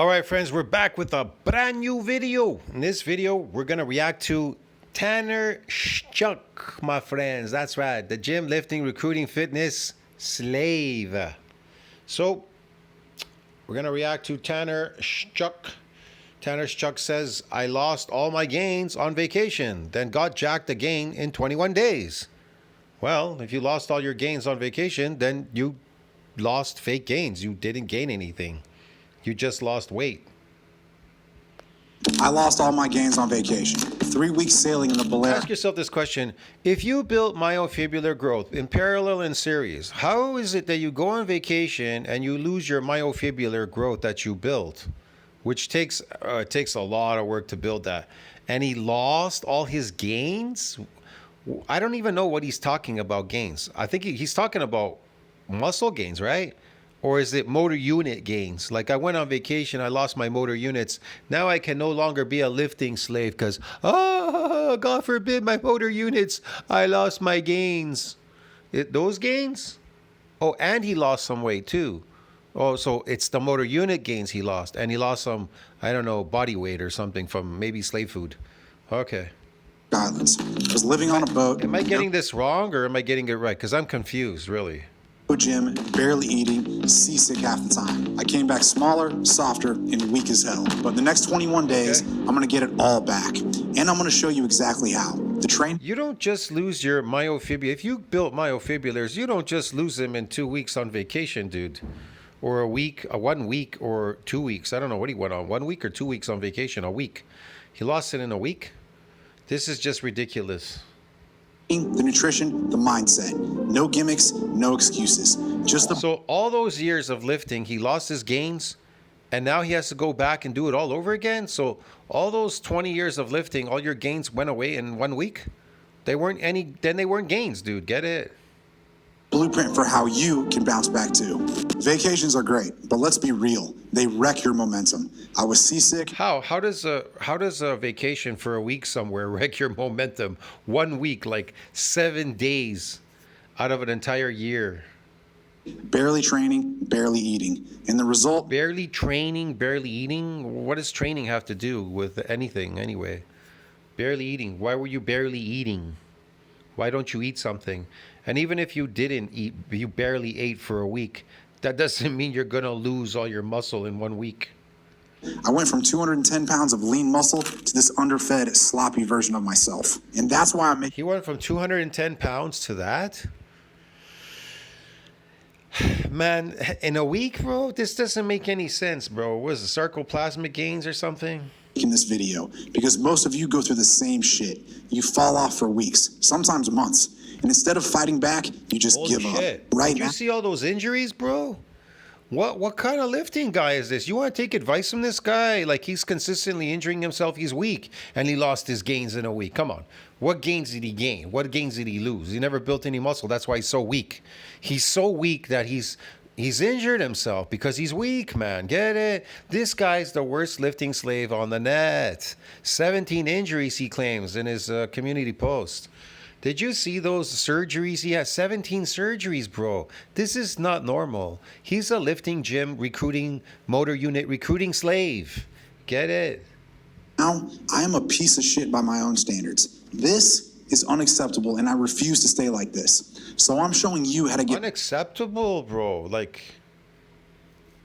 All right, friends, we're back with a brand new video. In this video, we're going to react to Tanner Schuck, my friends. That's right, the gym, lifting, recruiting, fitness slave. So, we're going to react to Tanner Schuck. Tanner Schuck says, I lost all my gains on vacation, then got jacked again in 21 days. Well, if you lost all your gains on vacation, then you lost fake gains. You didn't gain anything. You just lost weight. I lost all my gains on vacation. 3 weeks sailing in the Balearic. Ask yourself this question. If you built myofibrillar growth in parallel and series, how is it that you go on vacation and you lose your myofibrillar growth that you built? Which takes a lot of work to build that. And he lost all his gains? I don't even know what he's talking about gains. I think he's talking about muscle gains, right? Or is it motor unit gains? Like I went on vacation, I lost my motor units. Now I can no longer be a lifting slave because, God forbid, my motor units, I lost my gains. Those gains? Oh, and he lost some weight too. Oh, so it's the motor unit gains he lost. And he lost some, I don't know, body weight or something from maybe slave food. Okay. Islands. I was living on a boat. Am I getting this wrong or am I getting it right? Because I'm confused, really. Gym, barely eating, seasick half the time. I came back smaller, softer, and weak as hell. But the next 21 days, I'm going to get it all back. And I'm going to show you exactly how. The train. You don't just lose your myofibula. If you built myofibrillars, you don't just lose them in 2 weeks on vacation, dude. Or a week, 1 week, or 2 weeks. I don't know what he went on. 1 week or 2 weeks on vacation, a week. He lost it in a week? This is just ridiculous. The nutrition, the mindset. No gimmicks, no excuses. So all those years of lifting, he lost his gains, and now he has to go back and do it all over again? So all those 20 years of lifting, all your gains went away in 1 week? They weren't gains, dude. Get it? Blueprint for how you can bounce back too. Vacations are great, but let's be real. They wreck your momentum. I was seasick. How does a vacation for a week somewhere wreck your momentum? 1 week, like 7 days out of an entire year. Barely training, barely eating. And the result? Barely training, barely eating? What does training have to do with anything anyway? Barely eating. Why were you barely eating? Why don't you eat something? And even if you didn't eat, you barely ate for a week, that doesn't mean you're going to lose all your muscle in 1 week. I went from 210 pounds of lean muscle to this underfed, sloppy version of myself. And that's why I'm making... He went from 210 pounds to that? Man, in a week, bro? This doesn't make any sense, bro. What is it, sarcoplasmic gains or something? In this video, because most of you go through the same shit. You fall off for weeks, sometimes months. And instead of fighting back, you just give up. Right? Did you see all those injuries, bro? What kind of lifting guy is this? You want to take advice from this guy? Like he's consistently injuring himself. He's weak, and he lost his gains in a week. Come on. What gains did he gain? What gains did he lose? He never built any muscle. That's why he's so weak. He's so weak that he's injured himself because he's weak, man. Get it? This guy's the worst lifting slave on the net. 17 injuries, he claims in his community post. Did you see those surgeries? He has 17 surgeries, bro. This is not normal. He's a lifting gym recruiting, motor unit recruiting slave. Get it? Now, I am a piece of shit by my own standards. This is unacceptable, and I refuse to stay like this. So I'm showing you how to get... Unacceptable, bro. Like,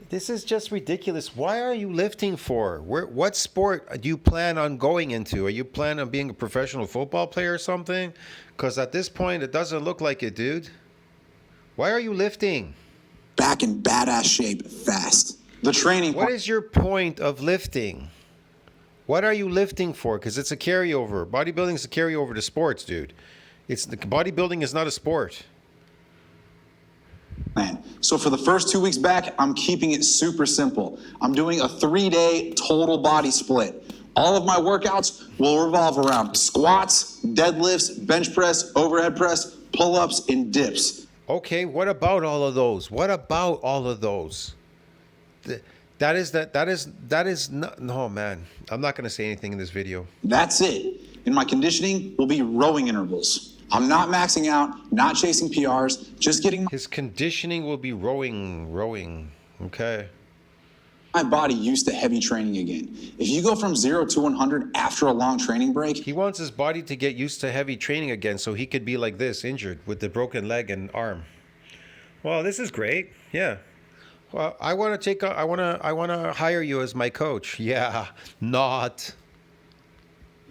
this is just ridiculous. Why are you lifting for? What sport do you plan on going into? Are you planning on being a professional football player or something? Because at this point, it doesn't look like it, dude. Why are you lifting? Back in badass shape fast. The training... What is your point of lifting? What are you lifting for? Because it's a carryover. Bodybuilding is a carryover to sports, dude. Bodybuilding is not a sport. Man. So for the first 2 weeks back, I'm keeping it super simple. I'm doing a 3-day total body split. All of my workouts will revolve around squats, deadlifts, bench press, overhead press, pull-ups, and dips. Okay, what about all of those? What about all of those? That is not, no, man. I'm not going to say anything in this video. That's it. And my conditioning will be rowing intervals. I'm not maxing out, not chasing PRs, just getting... His conditioning will be rowing. Okay. my body used to heavy training again. If you go from 0 to 100 after a long training break, He wants his body to get used to heavy training again so he could be like this, injured with the broken leg and arm. Well, this is great. Yeah. Well, I want to hire you as my coach. Yeah. Not.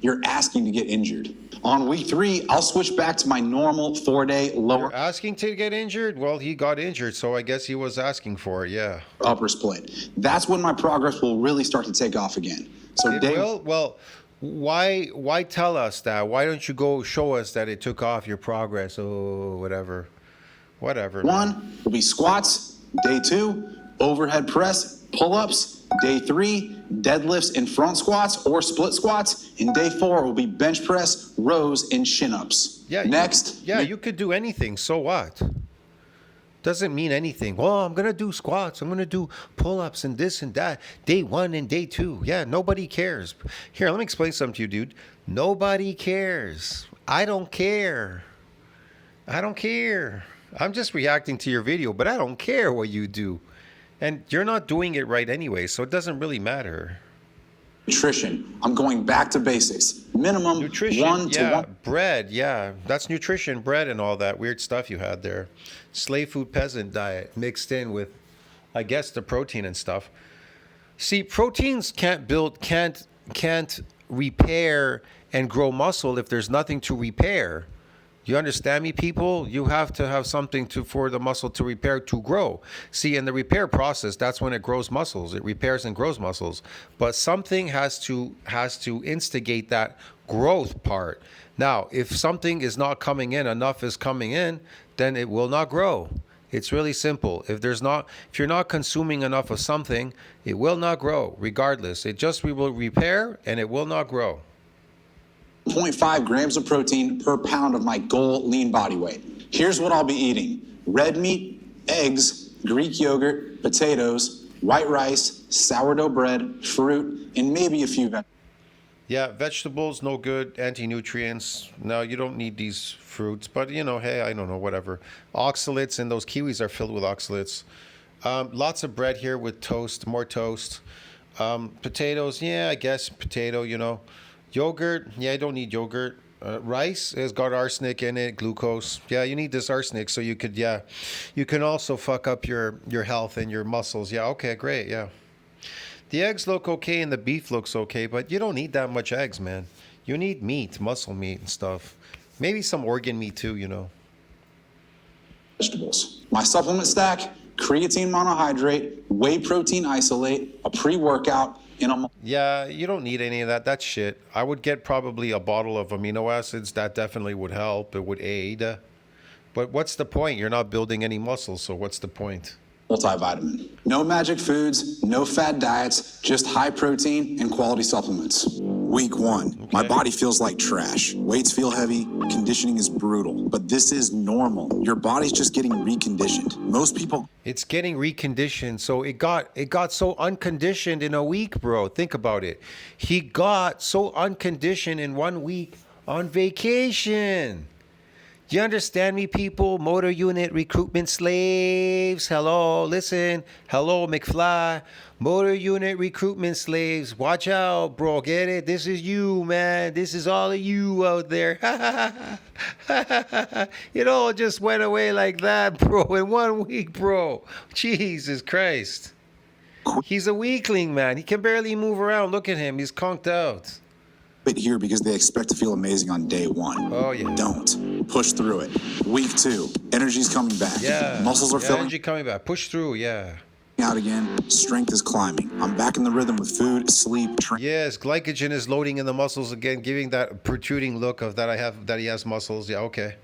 you're asking to get injured. On week 3, I'll switch back to my normal 4-day lower You're asking to get injured? Well, he got injured, so I guess he was asking for it. Yeah. upper split. That's when my progress will really start to take off again. So It day will? Well, why tell us that? Why don't you go show us that it took off your progress? Oh, whatever. Whatever. man. 1 will be squats. Day 2, overhead press, pull-ups. Day 3, deadlifts and front squats or split squats. And day 4 will be bench press, rows, and chin-ups. Yeah. Next, You could do anything. So what? Doesn't mean anything. Well, I'm gonna do squats. I'm gonna do pull-ups and this and that. Day 1 and day 2. Yeah, nobody cares. Here, let me explain something to you, dude. Nobody cares. I don't care. I don't care. I'm just reacting to your video, but I don't care what you do. And you're not doing it right anyway, so it doesn't really matter. nutrition. I'm going back to basics. Minimum Nutrition, 1 to yeah, 1. bread, yeah. That's nutrition, bread and all that weird stuff you had there. Slave food peasant diet mixed in with, I guess, the protein and stuff. See, proteins can't repair and grow muscle if there's nothing to repair. You understand me, people? You have to have something for the muscle to repair, to grow. See, in the repair process, that's when it grows muscles. It repairs and grows muscles. But something has to instigate that growth part. Now, if something is not coming in, enough is coming in, then it will not grow. It's really simple. If you're not consuming enough of something, it will not grow, regardless. We will repair and it will not grow. 0.5 grams of protein per pound of my goal lean body weight. Here's what I'll be eating: red meat, eggs, Greek yogurt, potatoes, white rice, sourdough bread, fruit, and maybe a few vegetables. Yeah, vegetables, no good. Anti-nutrients. No, you don't need these fruits. But, hey, I don't know, whatever. Oxalates, and those kiwis are filled with oxalates. Lots of bread here with toast, more toast. Potatoes, yeah, I guess potato, Yogurt, yeah, I don't need yogurt. Rice has got arsenic in it, glucose. Yeah, you need this arsenic so you can also fuck up your health and your muscles. Yeah, okay, great, yeah. The eggs look okay and the beef looks okay, but you don't need that much eggs, man. You need meat, muscle meat and stuff. Maybe some organ meat too, My supplement stack: creatine monohydrate, whey protein isolate, a pre-workout, and a Yeah, you don't need any of that. That's shit. I would get probably a bottle of amino acids. That definitely would help. It would aid. But what's the point? You're not building any muscle, so what's the point? multivitamin. No magic foods, no fad diets, just high protein and quality supplements. Week 1, my body feels like trash. Weights feel heavy, conditioning is brutal, but this is normal. Your body's just getting reconditioned. Most people It's getting reconditioned. So it got so unconditioned in a week, bro. Think about it. He got so unconditioned in 1 week on vacation. Do you understand me, people? Motor unit recruitment slaves. Hello, listen. Hello, McFly. Motor unit recruitment slaves. Watch out, bro. Get it? This is you, man. This is all of you out there. It all just went away like that, bro, in 1 week, bro. Jesus Christ. He's a weakling, man. He can barely move around. Look at him. He's conked out. quit here because they expect to feel amazing on day 1. Oh, yeah. Don't. Push through it. Week 2, energy's coming back. Yeah. Muscles are filling Energy coming back. Push through, yeah. out again. Strength is climbing. I'm back in the rhythm with food, sleep, training. Yes, glycogen is loading in the muscles again, giving that protruding look of that he has muscles. Yeah, okay.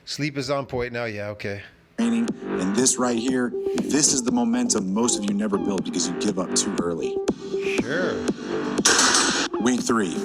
Sleep is on point now. Yeah, okay. And this right here, this is the momentum most of you never build because you give up too early. Sure. Week 3,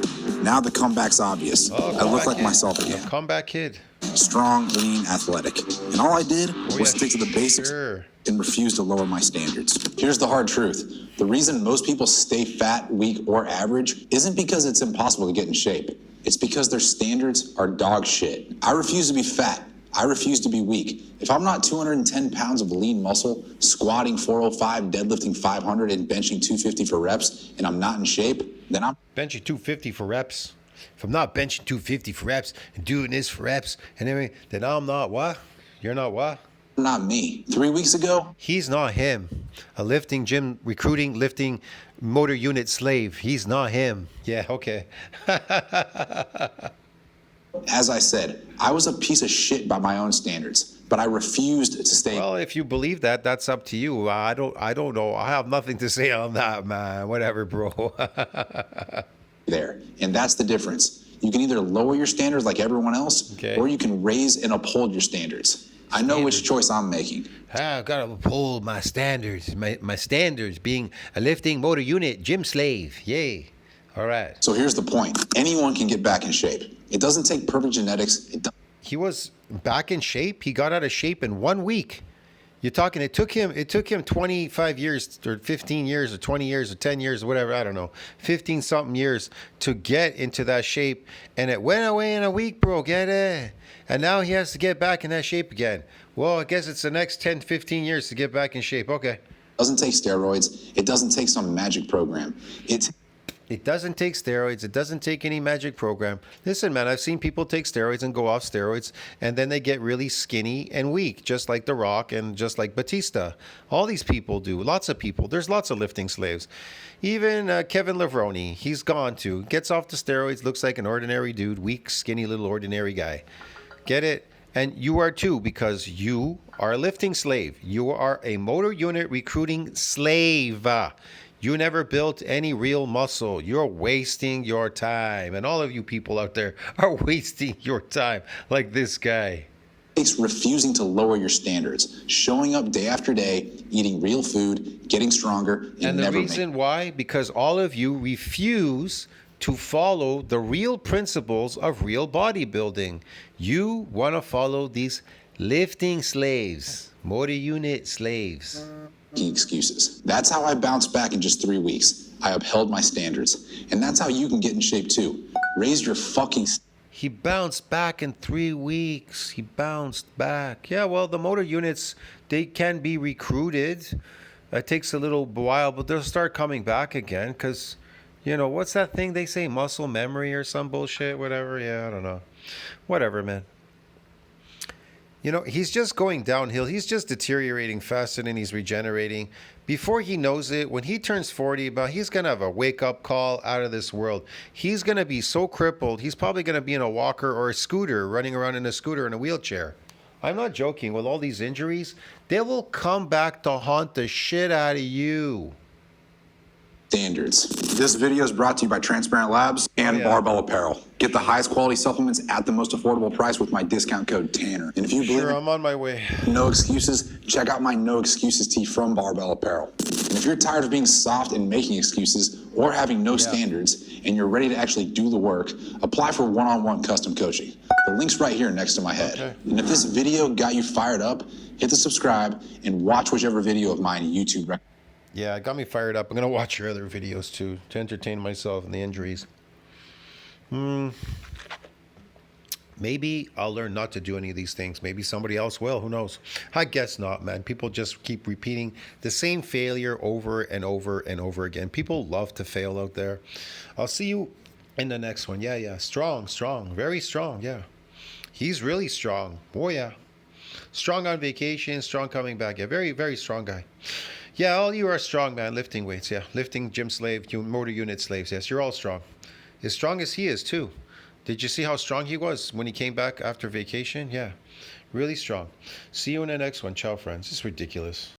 now the comeback's obvious. I look like myself again. Comeback kid. Strong, lean, athletic. And all I did was stick to the basics Sure. and refuse to lower my standards. Here's the hard truth. The reason most people stay fat, weak, or average isn't because it's impossible to get in shape. It's because their standards are dog shit. I refuse to be fat. I refuse to be weak. If I'm not 210 pounds of lean muscle, squatting 405, deadlifting 500, and benching 250 for reps, and I'm not in shape, then I'm Benching 250 for reps. If I'm not benching 250 for reps and doing this for reps and everything, then I'm not what? You're not what? not me. 3 weeks ago, He's not him. A lifting gym, recruiting, lifting motor unit slave. He's not him. Yeah, okay. as I said, I was a piece of shit by my own standards, but I refused to stay Well, if you believe that, that's up to you. I don't know. I have nothing to say on that, man. Whatever, bro. there. And that's the difference. You can either lower your standards like everyone else, Okay. or you can raise and uphold your standards. I know which choice I'm making. I've got to uphold my standards. My standards being a lifting motor unit gym slave. Yay. All right. So here's the point. Anyone can get back in shape. It doesn't take perfect genetics. He was back in shape. He got out of shape in 1 week. You're talking, it took him 25 years or 15 years or 20 years or 10 years or whatever, I don't know, 15 something years to get into that shape. And it went away in a week, bro, get it? And now he has to get back in that shape again. Well, I guess it's the next 10, 15 years to get back in shape. Okay. doesn't take steroids. It doesn't take some magic program. It doesn't take steroids. It doesn't take any magic program. Listen, man, I've seen people take steroids and go off steroids, and then they get really skinny and weak, just like The Rock and just like Batista. All these people do. Lots of people. There's lots of lifting slaves. Even Kevin Levrone, he's gone too. Gets off the steroids, looks like an ordinary dude, weak, skinny, little ordinary guy. Get it? And you are too, because you are a lifting slave. You are a motor unit recruiting slave. You never built any real muscle. You're wasting your time. And all of you people out there are wasting your time like this guy. Takes refusing to lower your standards, showing up day after day, eating real food, getting stronger, And the never reason why, because all of you refuse to follow the real principles of real bodybuilding. You want to follow these lifting slaves, motor unit slaves. making excuses. That's how I bounced back in just 3 weeks. I upheld my standards. And that's how you can get in shape too. Raise your fucking He bounced back in 3 weeks. He bounced back. Yeah, well, the motor units, they can be recruited. It takes a little while, but they'll start coming back again because, you know, what's that thing they say? Muscle memory or some bullshit, whatever. Yeah, I don't know. Whatever, man. You know, he's just going downhill. He's just deteriorating faster than he's regenerating. Before he knows it, when he turns 40, he's going to have a wake-up call out of this world. He's going to be so crippled, he's probably going to be in a walker or a scooter, running around in a scooter in a wheelchair. I'm not joking. With all these injuries, they will come back to haunt the shit out of you. standards. This video is brought to you by Transparent Labs and Barbell Apparel. Get the highest quality supplements at the most affordable price with my discount code Tanner. And if you believe Sure, I'm on my way. no excuses, check out my no excuses tee from Barbell Apparel. And if you're tired of being soft and making excuses or having no standards and you're ready to actually do the work, apply for one-on-one custom coaching. The link's right here next to my head. Okay. And if this video got you fired up, hit the subscribe and watch whichever video of mine YouTube recommends. Yeah, it got me fired up. I'm going to watch your other videos too to entertain myself and the injuries. Maybe I'll learn not to do any of these things. Maybe somebody else will. Who knows? I guess not, man. People just keep repeating the same failure over and over and over again. People love to fail out there. I'll see you in the next one. Yeah. Strong. Very strong. Yeah. He's really strong. Oh, yeah. Strong on vacation, strong coming back. Yeah, very, very strong guy. Yeah, all you are strong, man. Lifting weights, yeah. Lifting gym slave, motor unit slaves. Yes, you're all strong. As strong as he is, too. Did you see how strong he was when he came back after vacation? Yeah, really strong. See you in the next one. Ciao, friends. It's ridiculous.